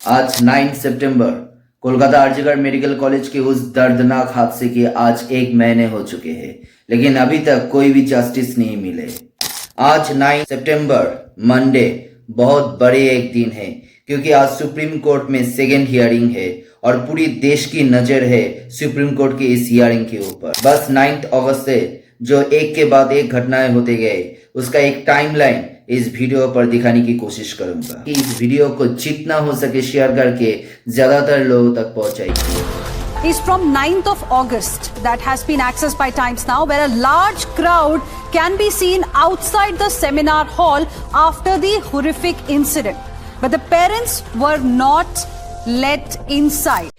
आज 9 सितंबर Kolkata RG Kar medical college के उस दर्दनाक हादसे के आज 1 महीने हो चुके हैं, लेकिन अभी तक कोई भी जस्टिस नहीं मिले। आज 9 सितंबर मंडे बहुत बड़े एक दिन है, क्योंकि आज सुप्रीम कोर्ट में सेकेंड हियरिंग है और पूरी देश की नजर है सुप्रीम कोर्ट के इस हियरिंग के ऊपर। बस 9 अगस्त से जो एक के बाद एक घटनाएं होते गए, उसका एक टाइमलाइन इस वीडियो पर दिखाने की कोशिश करूंगा। इस वीडियो को जितना हो सके शेयर करके ज्यादातर लोगों तक पहुंचाइए। Is from 9th of August that has been accessed by Times Now, where a large crowd can be seen outside the seminar hall after the horrific incident. But the parents were not let inside.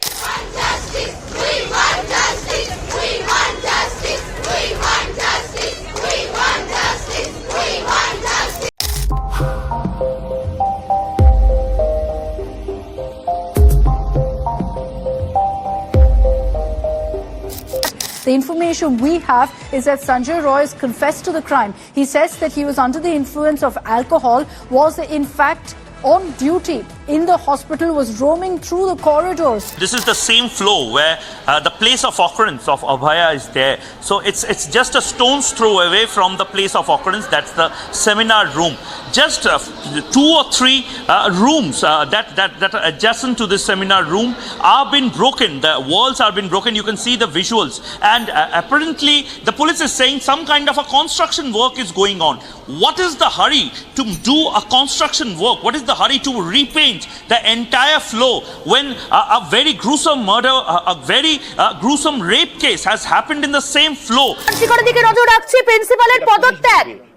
The information we have is that Sanjay Roy has confessed to the crime. He says that he was under the influence of alcohol, was in fact on duty in the hospital, was roaming through the corridors. This is the same floor where the place of occurrence of Abhaya is there. So it's just a stone's throw away from the place of occurrence. That's the seminar room. Just 2 or 3 rooms that are adjacent to this seminar room are been broken. The walls are been broken. You can see the visuals. And apparently the police is saying some kind of a construction work is going on. What is the hurry to do a construction work? What is the hurry to repaint the entire floor when a very gruesome murder, a very gruesome rape case has happened in the same floor?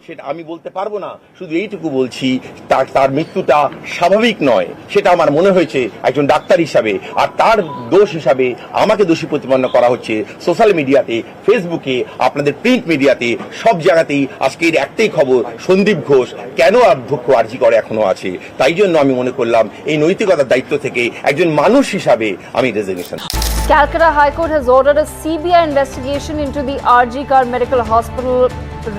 সেটা আমি বলতে পারবো না, শুধু এইটুকু বলছি তার মৃত্যুটা স্বাভাবিক নয়, সেটা আমার মনে হয়েছে একজন ডাক্তার হিসাবে। আর তার দোষ হিসাবে আমাকে দোষী প্রতিপন্ন করা হচ্ছে সোশ্যাল মিডিয়াতে, ফেসবুকে, আপনাদের প্রিন্ট মিডিয়াতে, সব জায়গাতেই আজকের একটাই খবর, সন্দীপ ঘোষ কেন অধ্যক্ষ আরজি করে এখনো আছে। তাই জন্য আমি মনে করলাম এই নৈতিকতার দায়িত্ব থেকে একজন মানুষ হিসাবে আমি resignation. Calcutta High Court has ordered a CBI investigation into the RG Kar Medical Hospital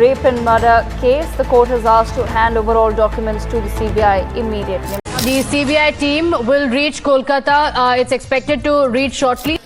rape and murder case. The court has asked to hand over all documents to the CBI immediately. The CBI team will reach Kolkata. It's expected to reach shortly.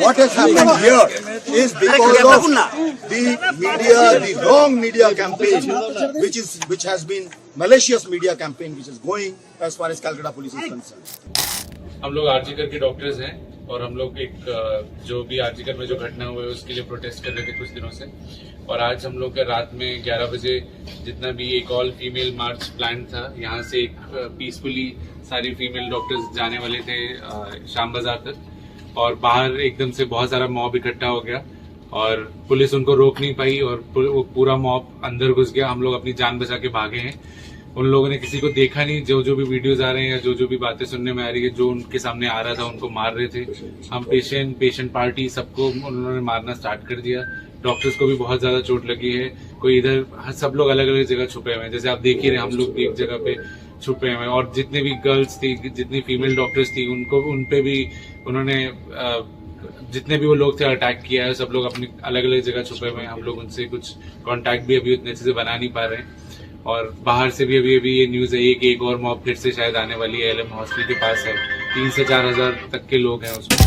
What has happened here is because of the media, the wrong media campaign, which has been malicious media campaign, which is going as far as Calcutta police is concerned. हम लोग आरजीकर के doctors हैं और हम लोग एक जो भी आरजीकर में जो घटना हुई उसके लिए प्रोटेस्ट कर रहे थे कुछ दिनों से। और आज हम लोग रात में 11 बजे जितना भी एक ऑल फीमेल मार्च प्लान था, यहाँ से एक पीसफुली सारी फीमेल डॉक्टर्स जाने वाले थे शाम बाजार तक, और बाहर एकदम से बहुत सारा मॉब इकट्ठा हो गया और पुलिस उनको रोक नहीं पाई और वो पूरा मॉब अंदर घुस गया। हम लोग अपनी जान बचा के भागे हैं। उन लोगों ने किसी को देखा नहीं। जो भी वीडियोस आ रहे हैं या जो भी बातें सुनने में आ रही है, जो उनके सामने आ रहा था उनको मार रहे थे। हम पेशेंट पार्टी सबको उन्होंने मारना स्टार्ट कर दिया। डॉक्टर्स को भी बहुत ज्यादा चोट लगी है। कोई इधर, सब लोग अलग अलग जगह छुपे हुए हैं, जैसे आप देख ही रहे, हम लोग भी एक जगह पे छुपे हुए हैं। और जितने भी गर्ल्स थी, जितनी फीमेल डॉक्टर्स थी, उन पे भी उन्होंने जितने भी वो लोग थे अटैक किया है। सब लोग अपनी अलग अलग जगह छुपे हुए हैं। हम लोग उनसे कुछ कांटेक्ट भी अभी उतने अच्छे से बना नहीं पा रहे हैं। और बाहर से भी अभी ये न्यूज है कि एक और मॉब फिर से शायद आने वाली है। एलएम हॉस्पिटल के पास है, 3 से 4 हजार तक के लोग हैं उसमें।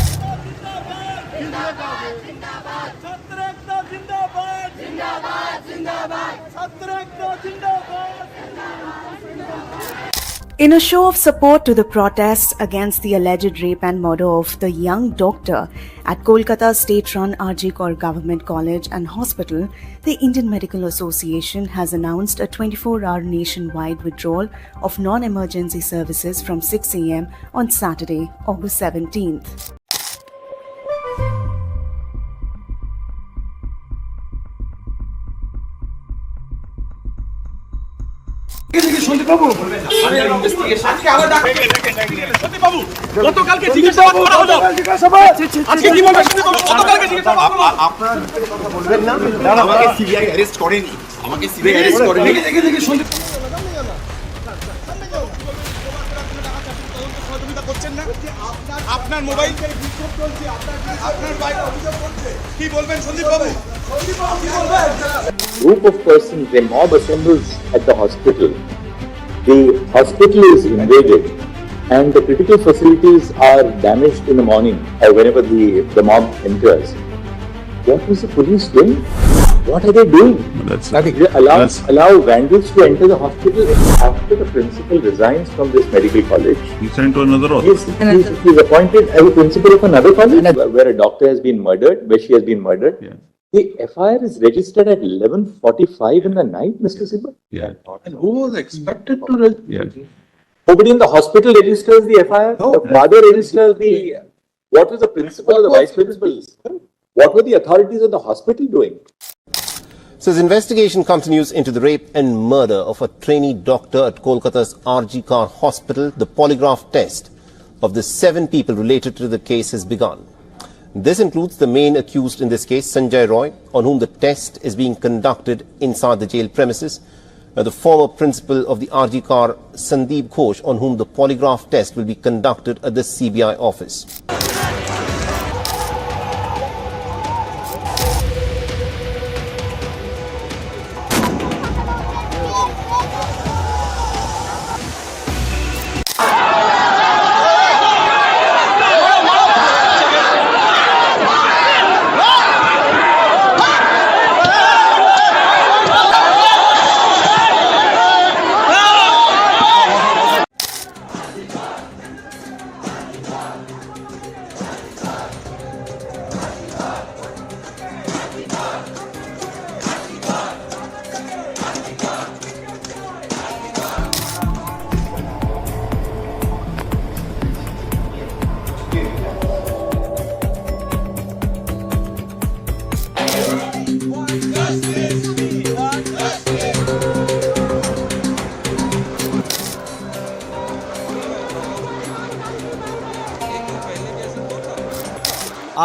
In a show of support to the protests against the alleged rape and murder of the young doctor at Kolkata state-run RG Kar Government College and Hospital, the Indian Medical Association has announced a 24-hour nationwide withdrawal of non-emergency services from 6 a.m. on Saturday, August 17th. আমাকে CBI arrest করেনি, আমাকে CBI arrest করেনি। আপনার mobile আপনার bike অভিযোগ করছে, কি বলবেন সন্দীপ বাবু? Group of persons, a mob assembles at the hospital. The hospital is invaded and the critical facilities are damaged in the morning whenever the mob enters. What was the police doing? What are they doing? They allow vandals to enter the hospital after the principal resigns from this medical college. He sent to another hospital. He's appointed as a principal of another college where a doctor has been murdered, where she has been murdered. Yeah. The FIR is registered at 11:45 in the night, Mr. Sibba. Yeah. And who was expected to Yeah. Nobody in the hospital registers the FIR. No. The father registers the. What was the principal or the vice principal? What were the authorities of the hospital doing? So his investigation continues into the rape and murder of a trainee doctor at Kolkata's RG Kar Hospital. The polygraph test of the 7 people related to the case has begun. This includes the main accused in this case, Sanjay Roy, on whom the test is being conducted inside the jail premises. The former principal of the RG Kar, Sandeep Ghosh, on whom the polygraph test will be conducted at the CBI office.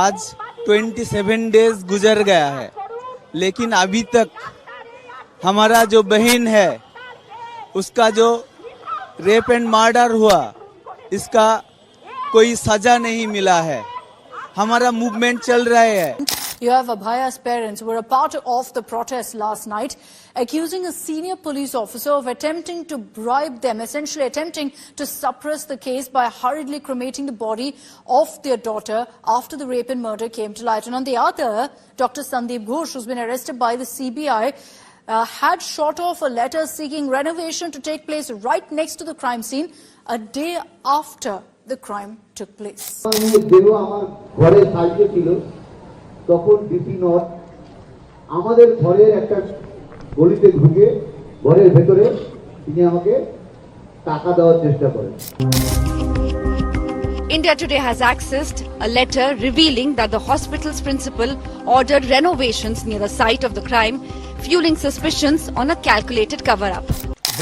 आज 27 days गुजर गया है, लेकिन अभी तक हमारा जो बहन है उसका जो रेप एंड मर्डर हुआ इसका कोई सजा नहीं मिला है। हमारा मूवमेंट चल रहा है। You have Abhaya's parents who were a part of the protest last night, accusing a senior police officer of attempting to bribe them, essentially attempting to suppress the case by hurriedly cremating the body of their daughter after the rape and murder came to light. And on the other, Dr. Sandeep Ghosh, who's been arrested by the CBI, had shot off a letter seeking renovation to take place right next to the crime scene a day after the crime took place. তখন DP not আমাদের ঘরের একটা গলিতে ঢুকে ঘরের ভেতরে তিনি আমাকে টাকা দেওয়ার চেষ্টা করেন। India Today has accessed a letter revealing that the hospital's principal ordered renovations near the site of the crime, fueling suspicions on a calculated cover-up.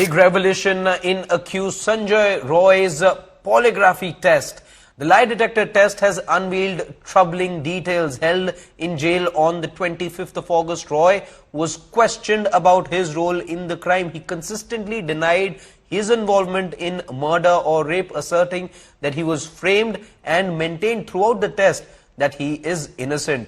Big revelation in accused Sanjay Roy's polygraphy test. The lie detector test has unveiled troubling details. Held in jail on the 25th of August, Roy was questioned about his role in the crime. He consistently denied his involvement in murder or rape, asserting that he was framed and maintained throughout the test that he is innocent.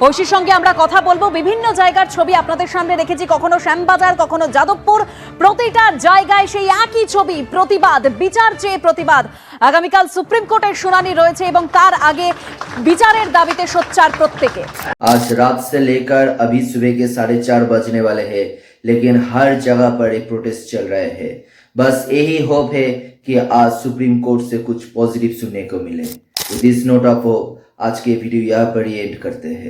ঐশীর সঙ্গে আমরা কথা বলবো। বিভিন্ন জায়গার ছবি আপনাদের সামনে রেখেছি, কখনো শ্যামবাজার, কখনো যাদবপুর। প্রতিটা জায়গায় সেই একই ছবি, প্রতিবাদ, বিচার চেয়ে প্রতিবাদ। আগামীকাল সুপ্রিম কোর্টের শুনানি রয়েছে এবং তার আগে বিচারের দাবিতে সোচ্চার প্রত্যেকে। आज रात से लेकर अभी सुबह के 4:30 बजने वाले हैं, लेकिन हर जगह पर एक प्रोटेस्ट चल रहे हैं। बस यही होप है कि आज सुप्रीम कोर्ट से कुछ पॉजिटिव सुनने को मिले। With this note of hope आज के वीडियो यहाँ पर ही एंड करते हैं।